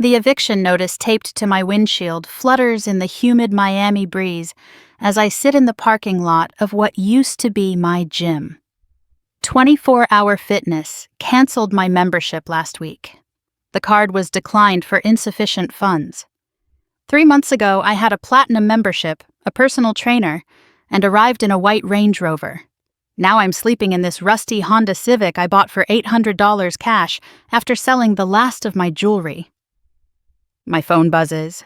The eviction notice taped to my windshield flutters in the humid Miami breeze as I sit in the parking lot of what used to be my gym. 24-Hour Fitness canceled my membership last week. The card was declined for insufficient funds. 3 months ago, I had a platinum membership, a personal trainer, and arrived in a white Range Rover. Now I'm sleeping in this rusty Honda Civic I bought for $800 cash after selling the last of my jewelry. My phone buzzes.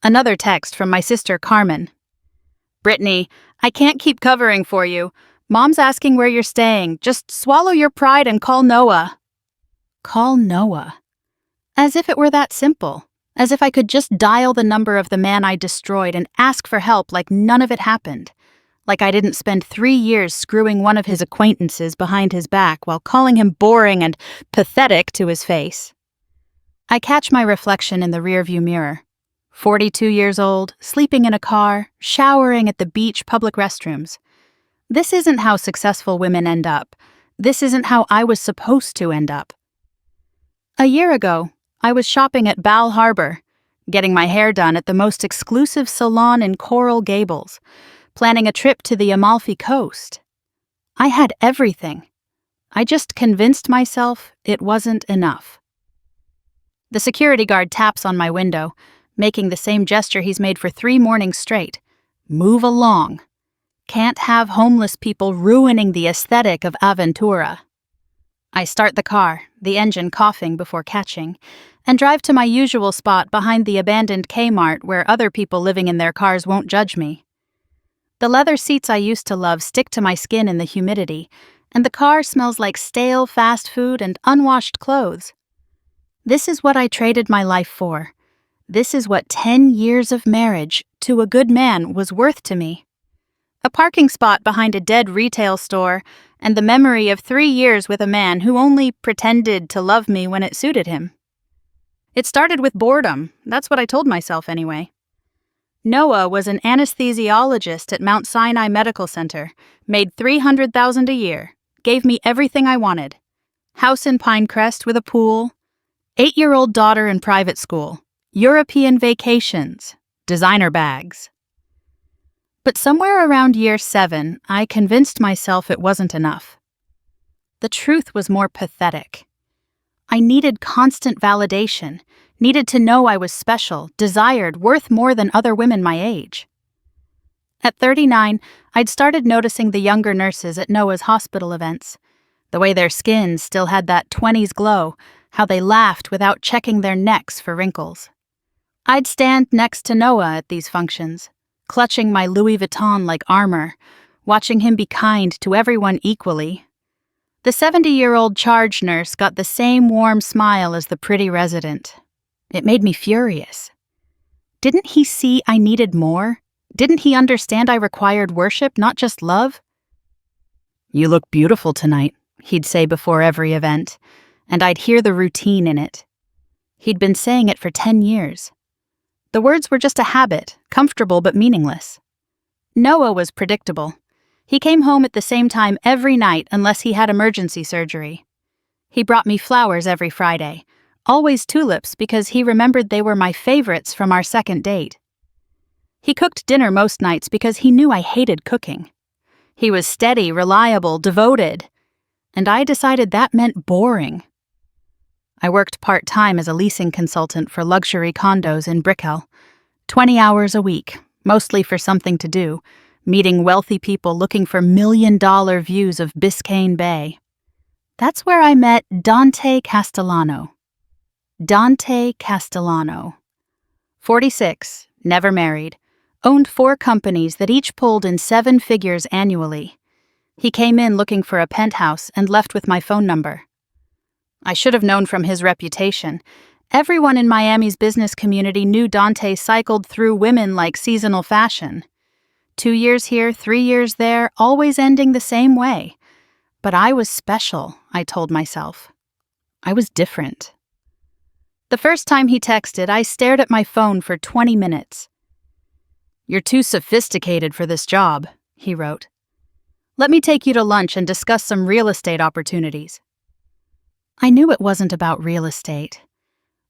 Another text from my sister Carmen. "Brittany, I can't keep covering for you. Mom's asking where you're staying. Just swallow your pride and call Noah." Call Noah. As if it were that simple. As if I could just dial the number of the man I destroyed and ask for help like none of it happened. Like I didn't spend 3 years screwing one of his acquaintances behind his back while calling him boring and pathetic to his face. I catch my reflection in the rearview mirror. 42 years old, sleeping in a car, showering at the beach public restrooms. This isn't how successful women end up. This isn't how I was supposed to end up. A year ago, I was shopping at Bal Harbour, getting my hair done at the most exclusive salon in Coral Gables, planning a trip to the Amalfi Coast. I had everything. I just convinced myself it wasn't enough. The security guard taps on my window, making the same gesture he's made for 3 mornings straight. Move along. Can't have homeless people ruining the aesthetic of Aventura. I start the car, the engine coughing before catching, and drive to my usual spot behind the abandoned Kmart where other people living in their cars won't judge me. The leather seats I used to love stick to my skin in the humidity, and the car smells like stale fast food and unwashed clothes. This is what I traded my life for. This is what 10 years of marriage to a good man was worth to me. A parking spot behind a dead retail store, and the memory of 3 years with a man who only pretended to love me when it suited him. It started with boredom, that's what I told myself anyway. Noah was an anesthesiologist at Mount Sinai Medical Center, made $300,000 a year, gave me everything I wanted. House in Pinecrest with a pool, 8-year-old daughter in private school, European vacations, designer bags. But somewhere around year 7, I convinced myself it wasn't enough. The truth was more pathetic. I needed constant validation, needed to know I was special, desired, worth more than other women my age. At 39, I'd started noticing the younger nurses at Noah's hospital events, the way their skin still had that 20s glow, how they laughed without checking their necks for wrinkles. I'd stand next to Noah at these functions, clutching my Louis Vuitton like armor, watching him be kind to everyone equally. The 70-year-old charge nurse got the same warm smile as the pretty resident. It made me furious. Didn't he see I needed more? Didn't he understand I required worship, not just love? "You look beautiful tonight," he'd say before every event, and I'd hear the routine in it. He'd been saying it for 10 years. The words were just a habit, comfortable but meaningless. Noah was predictable. He came home at the same time every night unless he had emergency surgery. He brought me flowers every Friday, always tulips because he remembered they were my favorites from our second date. He cooked dinner most nights because he knew I hated cooking. He was steady, reliable, devoted, and I decided that meant boring. I worked part-time as a leasing consultant for luxury condos in Brickell, 20 hours a week, mostly for something to do, meeting wealthy people looking for million-dollar views of Biscayne Bay. That's where I met Dante Castellano. Dante Castellano. 46, never married, owned 4 companies that each pulled in 7 figures annually. He came in looking for a penthouse and left with my phone number. I should have known from his reputation. Everyone in Miami's business community knew Dante cycled through women like seasonal fashion. 2 years here, 3 years there, always ending the same way. But I was special, I told myself. I was different. The first time he texted, I stared at my phone for 20 minutes. "You're too sophisticated for this job," he wrote. "Let me take you to lunch and discuss some real estate opportunities." I knew it wasn't about real estate.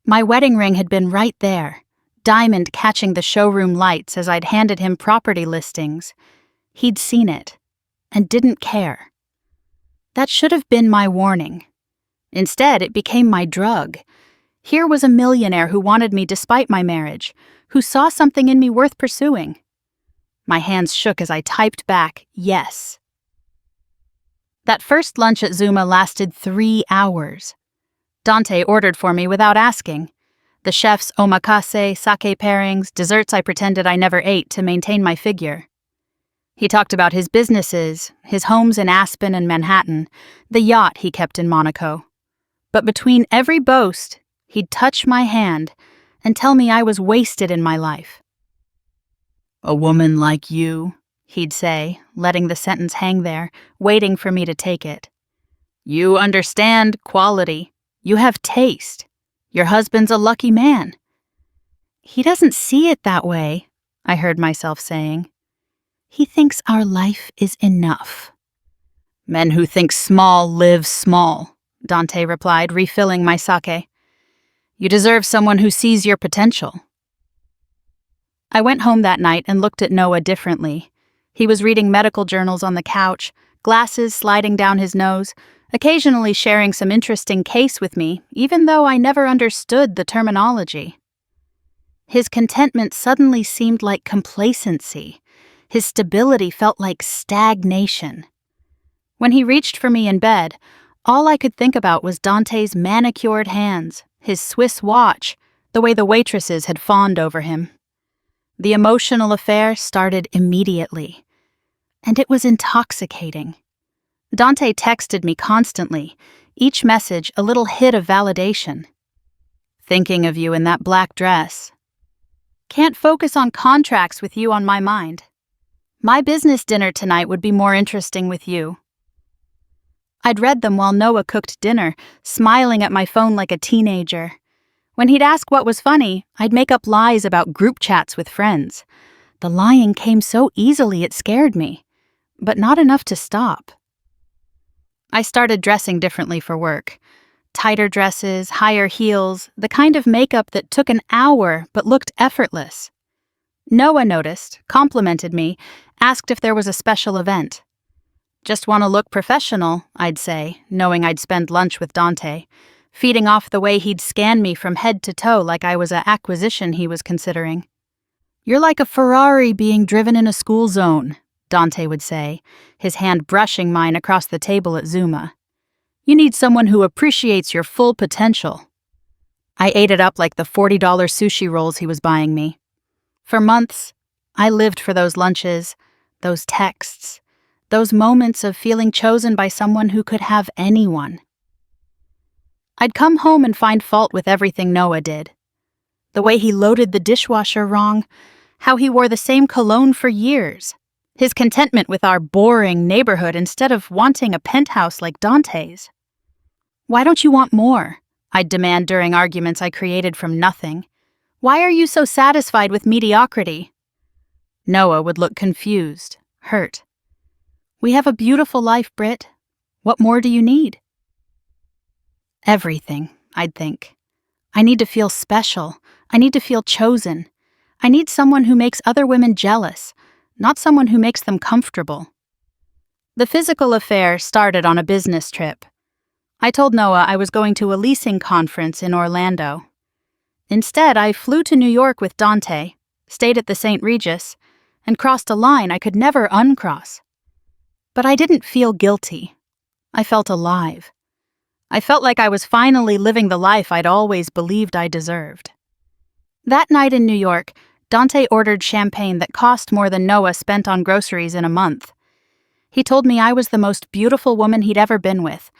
My wedding ring had been right there, diamond catching the showroom lights as I'd handed him property listings. He'd seen it, and didn't care. That should have been my warning. Instead, it became my drug. Here was a millionaire who wanted me despite my marriage, who saw something in me worth pursuing. My hands shook as I typed back, yes. That first lunch at Zuma lasted 3 hours. Dante ordered for me without asking. The chef's omakase, sake pairings, desserts I pretended I never ate to maintain my figure. He talked about his businesses, his homes in Aspen and Manhattan, the yacht he kept in Monaco. But between every boast, he'd touch my hand and tell me I was wasted in my life. "A woman like you," he'd say, letting the sentence hang there, waiting for me to take it. "You understand quality. You have taste. Your husband's a lucky man." "He doesn't see it that way," I heard myself saying. "He thinks our life is enough." "Men who think small live small," Dante replied, refilling my sake. "You deserve someone who sees your potential." I went home that night and looked at Noah differently. He was reading medical journals on the couch, glasses sliding down his nose, occasionally sharing some interesting case with me, even though I never understood the terminology. His contentment suddenly seemed like complacency. His stability felt like stagnation. When he reached for me in bed, all I could think about was Dante's manicured hands, his Swiss watch, the way the waitresses had fawned over him. The emotional affair started immediately, and it was intoxicating. Dante texted me constantly, each message a little hit of validation. "Thinking of you in that black dress. Can't focus on contracts with you on my mind. My business dinner tonight would be more interesting with you." I'd read them while Noah cooked dinner, smiling at my phone like a teenager. When he'd ask what was funny, I'd make up lies about group chats with friends. The lying came so easily it scared me, but not enough to stop. I started dressing differently for work. Tighter dresses, higher heels, the kind of makeup that took an hour but looked effortless. Noah noticed, complimented me, asked if there was a special event. "Just want to look professional," I'd say, knowing I'd spend lunch with Dante, feeding off the way he'd scan me from head to toe like I was an acquisition he was considering. "You're like a Ferrari being driven in a school zone," Dante would say, his hand brushing mine across the table at Zuma. "You need someone who appreciates your full potential." I ate it up like the $40 sushi rolls he was buying me. For months, I lived for those lunches, those texts, those moments of feeling chosen by someone who could have anyone. I'd come home and find fault with everything Noah did. The way he loaded the dishwasher wrong, how he wore the same cologne for years, his contentment with our boring neighborhood instead of wanting a penthouse like Dante's. "Why don't you want more?" I'd demand during arguments I created from nothing. "Why are you so satisfied with mediocrity?" Noah would look confused, hurt. "We have a beautiful life, Britt. What more do you need?" "Everything," I'd think. "I need to feel special. I need to feel chosen. I need someone who makes other women jealous, not someone who makes them comfortable." The physical affair started on a business trip. I told Noah I was going to a leasing conference in Orlando. Instead, I flew to New York with Dante, stayed at the St. Regis, and crossed a line I could never uncross. But I didn't feel guilty. I felt alive. I felt like I was finally living the life I'd always believed I deserved. That night in New York, Dante ordered champagne that cost more than Noah spent on groceries in a month. He told me I was the most beautiful woman he'd ever been with,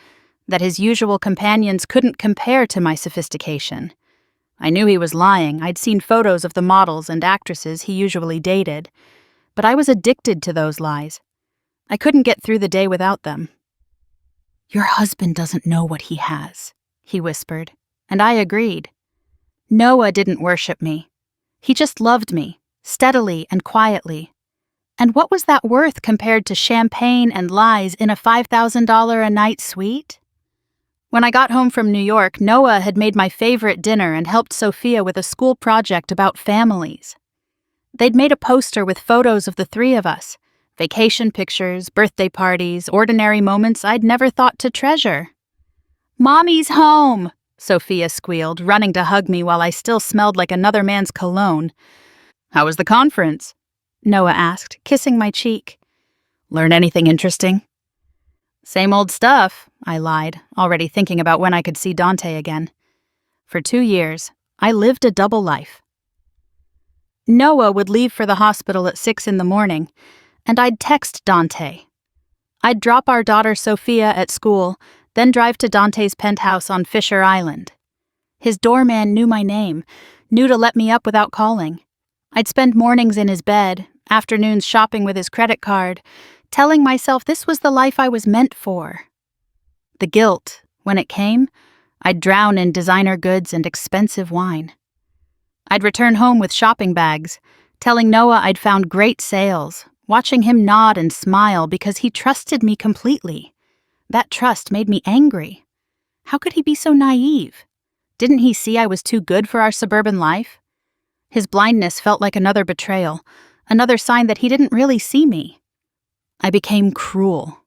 that his usual companions couldn't compare to my sophistication. I knew he was lying. I'd seen photos of the models and actresses he usually dated, but I was addicted to those lies. I couldn't get through the day without them. "Your husband doesn't know what he has," he whispered, and I agreed. Noah didn't worship me. He just loved me, steadily and quietly. And what was that worth compared to champagne and lies in a $5,000 a night suite? When I got home from New York, Noah had made my favorite dinner and helped Sophia with a school project about families. They'd made a poster with photos of the three of us, vacation pictures, birthday parties, ordinary moments I'd never thought to treasure. "Mommy's home," Sophia squealed, running to hug me while I still smelled like another man's cologne. "How was the conference?" Noah asked, kissing my cheek. "Learn anything interesting?" "Same old stuff," I lied, already thinking about when I could see Dante again. For 2 years, I lived a double life. Noah would leave for the hospital at 6 in the morning, and I'd text Dante. I'd drop our daughter Sophia at school, then drive to Dante's penthouse on Fisher Island. His doorman knew my name, knew to let me up without calling. I'd spend mornings in his bed, afternoons shopping with his credit card, telling myself this was the life I was meant for. The guilt, when it came, I'd drown in designer goods and expensive wine. I'd return home with shopping bags, telling Noah I'd found great sales, watching him nod and smile because he trusted me completely. That trust made me angry. How could he be so naive? Didn't he see I was too good for our suburban life? His blindness felt like another betrayal, another sign that he didn't really see me. I became cruel.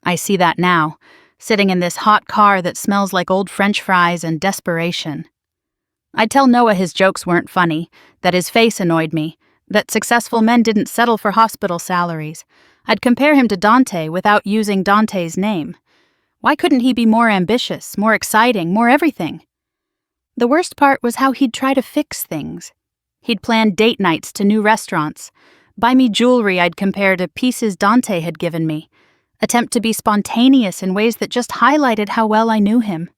I see that now, sitting in this hot car that smells like old French fries and desperation. I'd tell Noah his jokes weren't funny, that his face annoyed me, that successful men didn't settle for hospital salaries. I'd compare him to Dante without using Dante's name. Why couldn't he be more ambitious, more exciting, more everything? The worst part was how he'd try to fix things. He'd plan date nights to new restaurants, buy me jewelry I'd compare to pieces Dante had given me, attempt to be spontaneous in ways that just highlighted how well I knew him.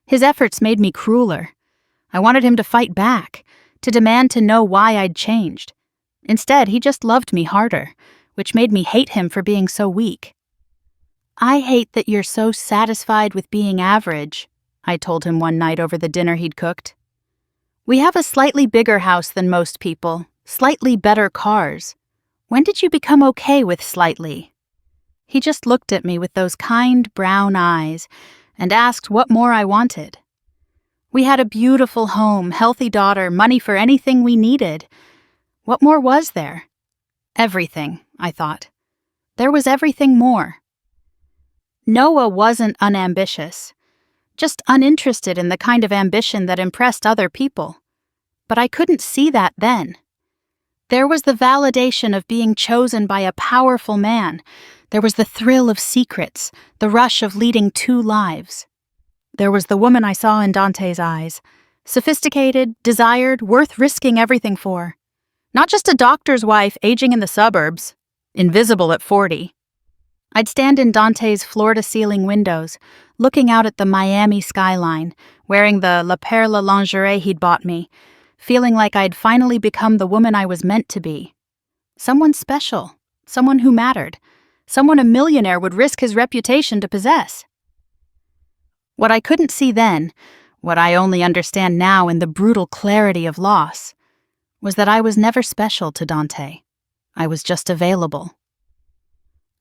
His efforts made me crueler. I wanted him to fight back, to demand to know why I'd changed. Instead, he just loved me harder, which made me hate him for being so weak. "I hate that you're so satisfied with being average," I told him one night over the dinner he'd cooked. "We have a slightly bigger house than most people, slightly better cars. When did you become okay with slightly?" He just looked at me with those kind brown eyes and asked what more I wanted. We had a beautiful home, healthy daughter, money for anything we needed. What more was there? Everything, I thought. There was everything more. Noah wasn't unambitious, just uninterested in the kind of ambition that impressed other people. But I couldn't see that then. There was the validation of being chosen by a powerful man. There was the thrill of secrets, the rush of leading 2 lives. There was the woman I saw in Dante's eyes, sophisticated, desired, worth risking everything for. Not just a doctor's wife aging in the suburbs, invisible at 40. I'd stand in Dante's floor-to-ceiling windows, looking out at the Miami skyline, wearing the La Perla lingerie he'd bought me, feeling like I'd finally become the woman I was meant to be. Someone special, someone who mattered, someone a millionaire would risk his reputation to possess. What I couldn't see then, what I only understand now in the brutal clarity of loss, was that I was never special to Dante. I was just available.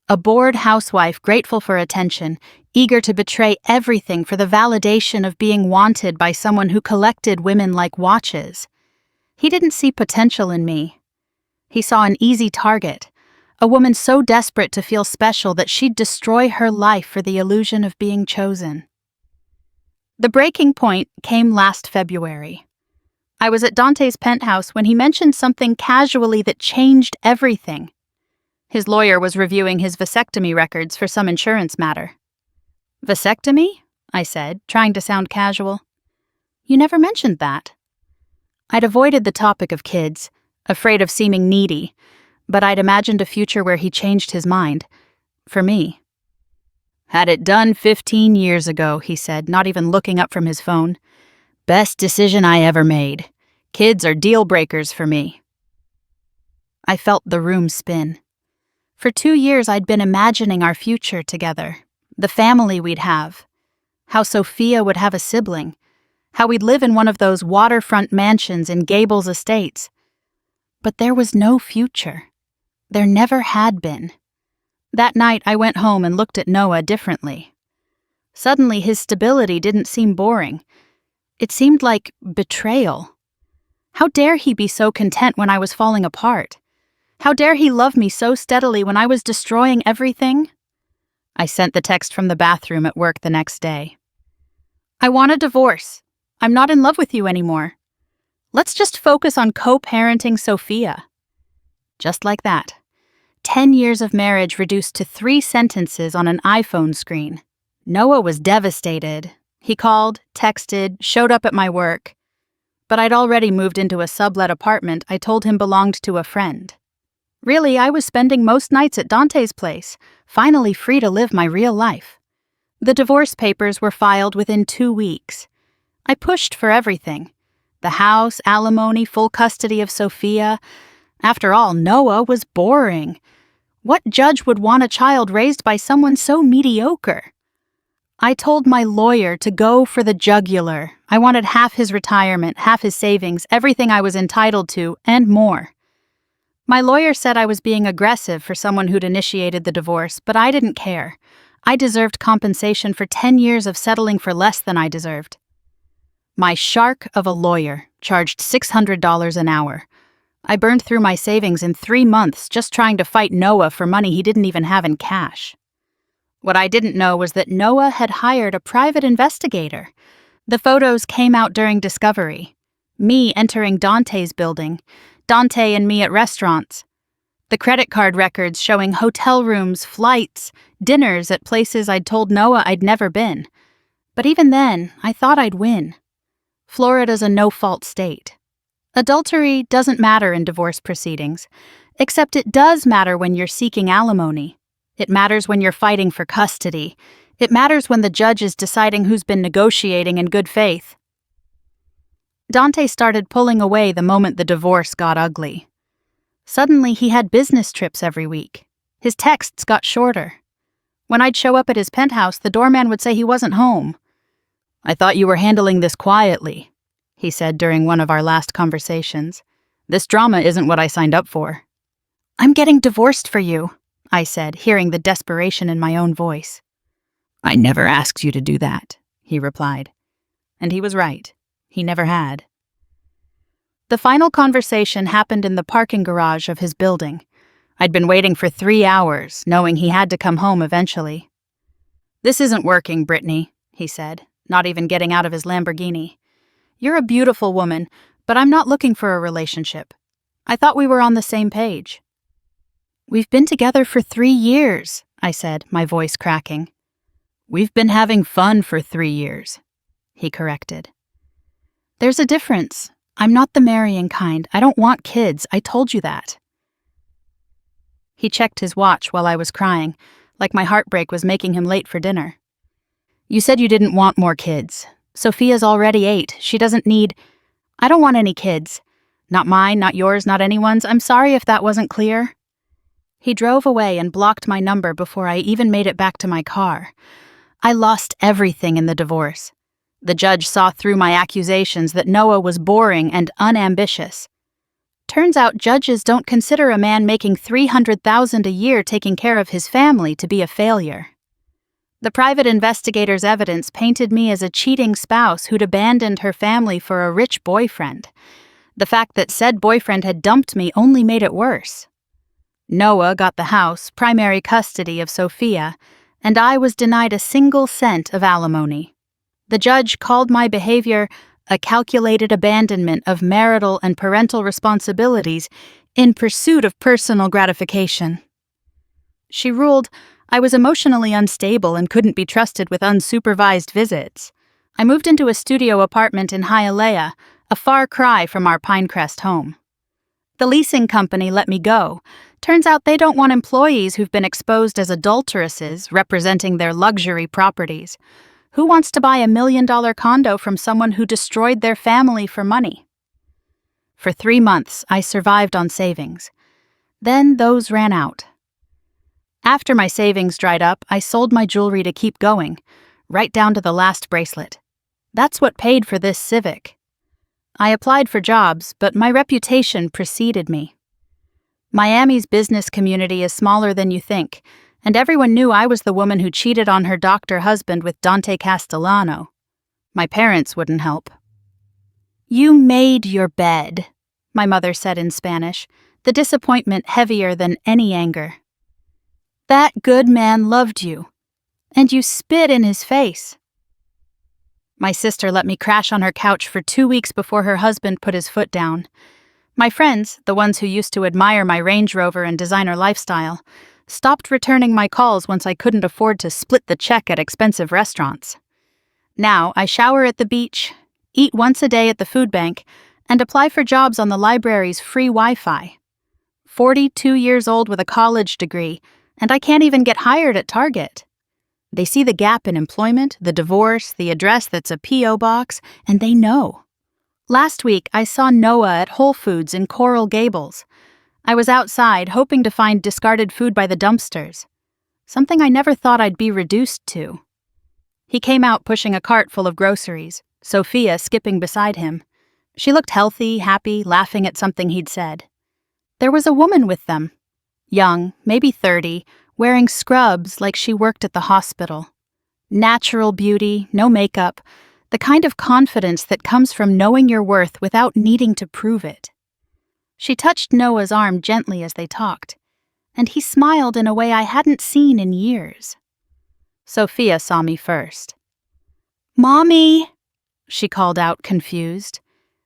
A bored housewife grateful for attention, eager to betray everything for the validation of being wanted by someone who collected women like watches. He didn't see potential in me. He saw an easy target, a woman so desperate to feel special that she'd destroy her life for the illusion of being chosen. The breaking point came last February. I was at Dante's penthouse when he mentioned something casually that changed everything. His lawyer was reviewing his vasectomy records for some insurance matter. "Vasectomy?" I said, trying to sound casual. "You never mentioned that." I'd avoided the topic of kids, afraid of seeming needy, but I'd imagined a future where he changed his mind. For me. "Had it done 15 years ago," he said, not even looking up from his phone. "Best decision I ever made. Kids are deal breakers for me." I felt the room spin. For 2 years I'd been imagining our future together, the family we'd have, how Sophia would have a sibling, how we'd live in one of those waterfront mansions in Gables Estates. But there was no future. There never had been. That night I went home and looked at Noah differently. Suddenly, his stability didn't seem boring. It seemed like betrayal. How dare he be so content when I was falling apart? How dare he love me so steadily when I was destroying everything? I sent the text from the bathroom at work the next day. I want a divorce. I'm not in love with you anymore. Let's just focus on co-parenting Sophia. Just like that. 10 years of marriage reduced to 3 sentences on an iPhone screen. Noah was devastated. He called, texted, showed up at my work. But I'd already moved into a sublet apartment I told him belonged to a friend. Really, I was spending most nights at Dante's place, finally free to live my real life. The divorce papers were filed within 2 weeks. I pushed for everything. The house, alimony, full custody of Sophia. After all, Noah was boring. What judge would want a child raised by someone so mediocre? I told my lawyer to go for the jugular. I wanted half his retirement, half his savings, everything I was entitled to, and more. My lawyer said I was being aggressive for someone who'd initiated the divorce, but I didn't care. I deserved compensation for 10 years of settling for less than I deserved. My shark of a lawyer charged $600 an hour. I burned through my savings in 3 months just trying to fight Noah for money he didn't even have in cash. What I didn't know was that Noah had hired a private investigator. The photos came out during discovery. Me entering Dante's building, Dante and me at restaurants. The credit card records showing hotel rooms, flights, dinners at places I'd told Noah I'd never been. But even then, I thought I'd win. Florida's a no-fault state. Adultery doesn't matter in divorce proceedings, except it does matter when you're seeking alimony. It matters when you're fighting for custody. It matters when the judge is deciding who's been negotiating in good faith. Dante started pulling away the moment the divorce got ugly. Suddenly, he had business trips every week. His texts got shorter. When I'd show up at his penthouse, the doorman would say he wasn't home. "I thought you were handling this quietly," he said during one of our last conversations. "This drama isn't what I signed up for." "I'm getting divorced for you," I said, hearing the desperation in my own voice. "I never asked you to do that," he replied. And he was right. He never had. The final conversation happened in the parking garage of his building. I'd been waiting for 3 hours, knowing he had to come home eventually. "This isn't working, Brittany," he said, not even getting out of his Lamborghini. "You're a beautiful woman, but I'm not looking for a relationship. I thought we were on the same page." "We've been together for 3 years," I said, my voice cracking. "We've been having fun for 3 years," he corrected. "There's a difference. I'm not the marrying kind. I don't want kids. I told you that." He checked his watch while I was crying, like my heartbreak was making him late for dinner. "You said you didn't want more kids. Sophia's already 8. She doesn't need—" "I don't want any kids. Not mine, not yours, not anyone's. I'm sorry if that wasn't clear." He drove away and blocked my number before I even made it back to my car. I lost everything in the divorce. The judge saw through my accusations that Noah was boring and unambitious. Turns out judges don't consider a man making $300,000 a year taking care of his family to be a failure. The private investigator's evidence painted me as a cheating spouse who'd abandoned her family for a rich boyfriend. The fact that said boyfriend had dumped me only made it worse. Noah got the house, primary custody of Sophia, and I was denied a single cent of alimony. The judge called my behavior a calculated abandonment of marital and parental responsibilities in pursuit of personal gratification. She ruled I was emotionally unstable and couldn't be trusted with unsupervised visits. I moved into a studio apartment in Hialeah, a far cry from our Pinecrest home. The leasing company let me go. Turns out they don't want employees who've been exposed as adulteresses representing their luxury properties. Who wants to buy $1 million condo from someone who destroyed their family for money? For 3 months, I survived on savings. Then those ran out. After my savings dried up, I sold my jewelry to keep going, right down to the last bracelet. That's what paid for this Civic. I applied for jobs, but my reputation preceded me. Miami's business community is smaller than you think. And everyone knew I was the woman who cheated on her doctor husband with Dante Castellano. My parents wouldn't help. "You made your bed," my mother said in Spanish, the disappointment heavier than any anger. "That good man loved you, and you spit in his face." My sister let me crash on her couch for 2 weeks before her husband put his foot down. My friends, the ones who used to admire my Range Rover and designer lifestyle, stopped returning my calls once I couldn't afford to split the check at expensive restaurants. Now I shower at the beach, eat once a day at the food bank, and apply for jobs on the library's free Wi-Fi. 42 years old with a college degree, and I can't even get hired at Target. They see the gap in employment, the divorce, the address that's a P.O. box, and they know. Last week, I saw Noah at Whole Foods in Coral Gables. I was outside, hoping to find discarded food by the dumpsters. Something I never thought I'd be reduced to. He came out pushing a cart full of groceries, Sophia skipping beside him. She looked healthy, happy, laughing at something he'd said. There was a woman with them. Young, maybe 30, wearing scrubs like she worked at the hospital. Natural beauty, no makeup, the kind of confidence that comes from knowing your worth without needing to prove it. She touched Noah's arm gently as they talked, and he smiled in a way I hadn't seen in years. Sophia saw me first. "Mommy," she called out, confused.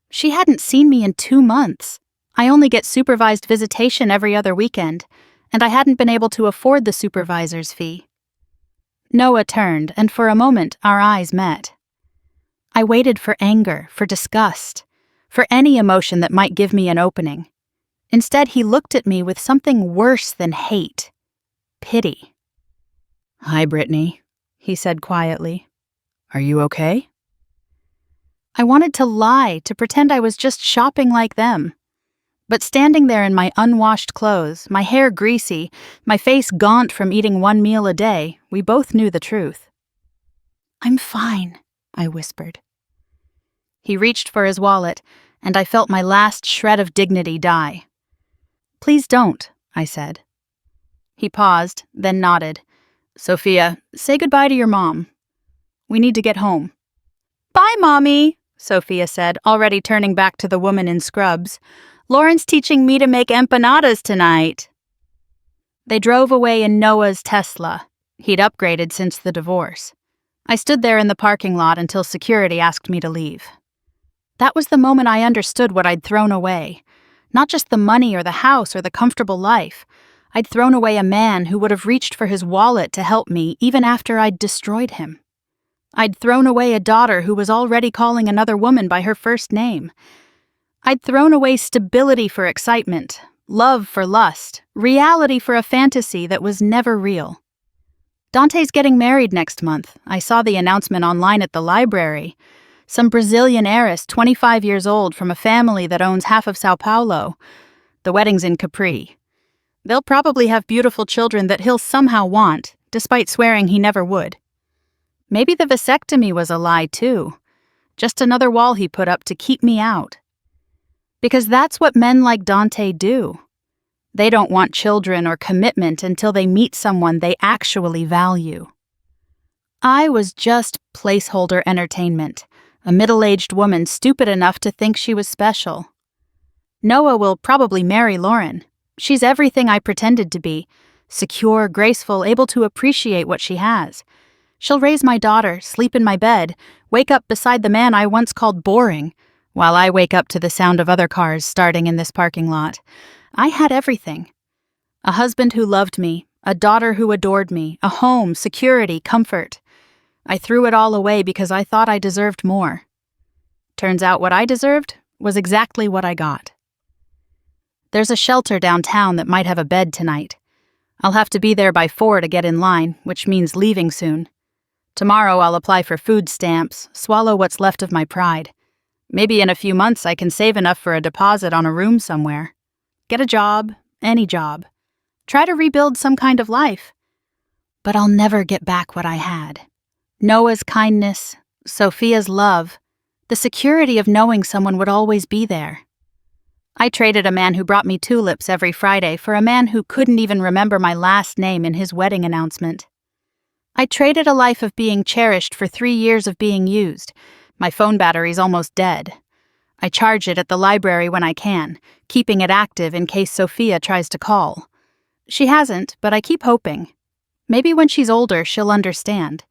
She hadn't seen me in 2 months. I only get supervised visitation every other weekend, and I hadn't been able to afford the supervisor's fee. Noah turned, and for a moment our eyes met. I waited for anger, for disgust, for any emotion that might give me an opening. Instead, he looked at me with something worse than hate. Pity. "Hi, Brittany," he said quietly. "Are you okay?" I wanted to lie, to pretend I was just shopping like them. But standing there in my unwashed clothes, my hair greasy, my face gaunt from eating 1 meal a day, we both knew the truth. "I'm fine," I whispered. He reached for his wallet, and I felt my last shred of dignity die. "Please don't," I said. He paused, then nodded. "Sophia, say goodbye to your mom. We need to get home." "Bye, Mommy," Sophia said, already turning back to the woman in scrubs. "Lauren's teaching me to make empanadas tonight." They drove away in Noah's Tesla. He'd upgraded since the divorce. I stood there in the parking lot until security asked me to leave. That was the moment I understood what I'd thrown away. Not just the money or the house or the comfortable life. I'd thrown away a man who would have reached for his wallet to help me even after I'd destroyed him. I'd thrown away a daughter who was already calling another woman by her first name. I'd thrown away stability for excitement, love for lust, reality for a fantasy that was never real. Dante's getting married next month. I saw the announcement online at the library. Some Brazilian heiress, 25 years old, from a family that owns half of Sao Paulo. The wedding's in Capri. They'll probably have beautiful children that he'll somehow want, despite swearing he never would. Maybe the vasectomy was a lie, too. Just another wall he put up to keep me out. Because that's what men like Dante do. They don't want children or commitment until they meet someone they actually value. I was just placeholder entertainment, a middle-aged woman stupid enough to think she was special. Noah will probably marry Lauren. She's everything I pretended to be, secure, graceful, able to appreciate what she has. She'll raise my daughter, sleep in my bed, wake up beside the man I once called boring, while I wake up to the sound of other cars starting in this parking lot. I had everything. A husband who loved me, a daughter who adored me, a home, security, comfort. I threw it all away because I thought I deserved more. Turns out what I deserved was exactly what I got. There's a shelter downtown that might have a bed tonight. I'll have to be there by 4 to get in line, which means leaving soon. Tomorrow I'll apply for food stamps, swallow what's left of my pride. Maybe in a few months I can save enough for a deposit on a room somewhere. Get a job, any job. Try to rebuild some kind of life. But I'll never get back what I had. Noah's kindness, Sophia's love, the security of knowing someone would always be there. I traded a man who brought me tulips every Friday for a man who couldn't even remember my last name in his wedding announcement. I traded a life of being cherished for 3 years of being used. My phone battery's almost dead. I charge it at the library when I can, keeping it active in case Sophia tries to call. She hasn't, but I keep hoping. Maybe when she's older, she'll understand.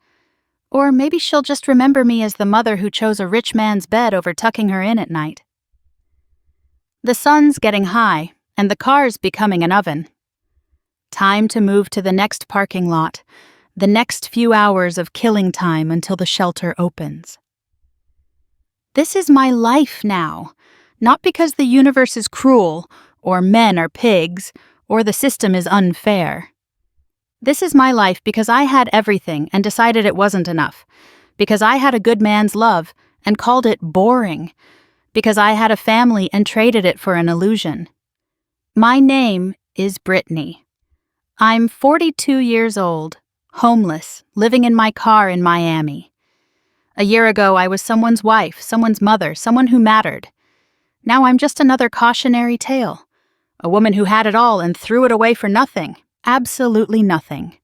Or maybe she'll just remember me as the mother who chose a rich man's bed over tucking her in at night. The sun's getting high, and the car's becoming an oven. Time to move to the next parking lot, the next few hours of killing time until the shelter opens. This is my life now, not because the universe is cruel, or men are pigs, or the system is unfair. This is my life because I had everything and decided it wasn't enough, because I had a good man's love and called it boring, because I had a family and traded it for an illusion. My name is Brittany. I'm 42 years old, homeless, living in my car in Miami. A year ago, I was someone's wife, someone's mother, someone who mattered. Now I'm just another cautionary tale. A woman who had it all and threw it away for nothing. Absolutely nothing.